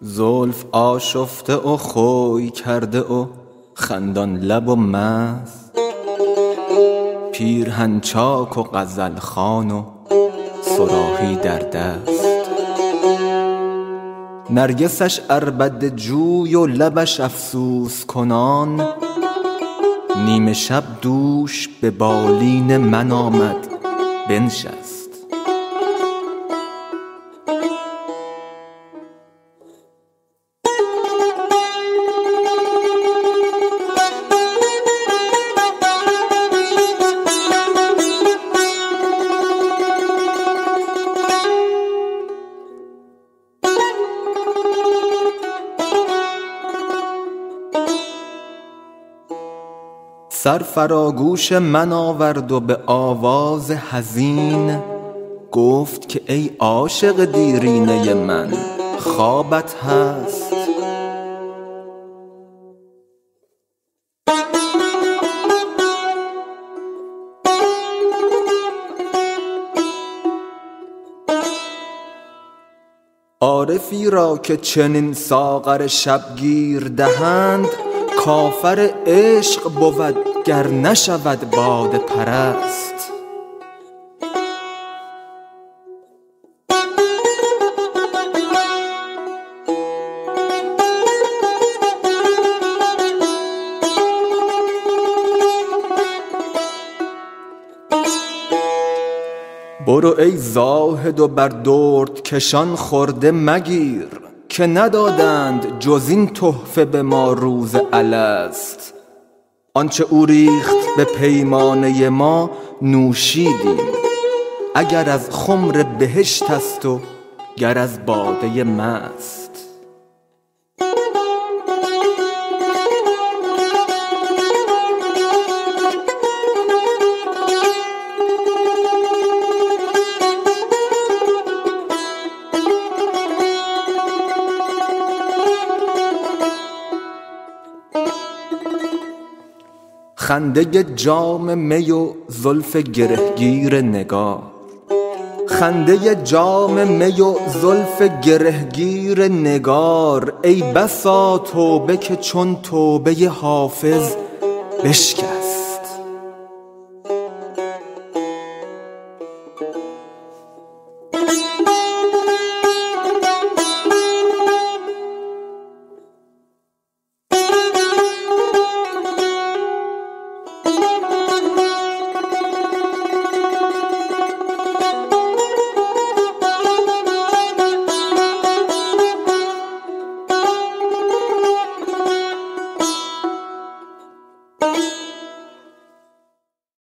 زلف آشفته و خوی کرده و خندان لب و مست، پیرهن چاک و غزل خوان و صراحی در دست. نرگسش عربده جوی و لبش افسوس کنان، نیمه شب دوش به بالین من آمد بنشست. سر فراگوش من آورد و به آواز حزین گفت که ای عاشق دیرینه من خوابت هست. عارفی را که چنین ساغر شبگیر دهند، کافر عشق بود گر نشود باده پرست. برو ای زاهد و بر درد کشان خورده مگیر، که ندادند جز این تحفه به ما روز الست. آنچه او ریخت به پیمانه ما نوشیدیم، اگر از خمر بهشت است و گر از باده مست. خنده جام می و زلف گرهگیر نگار، خنده جام می و زلف گرهگیر نگار. ای بسا توبه که چون توبه حافظ بشکست.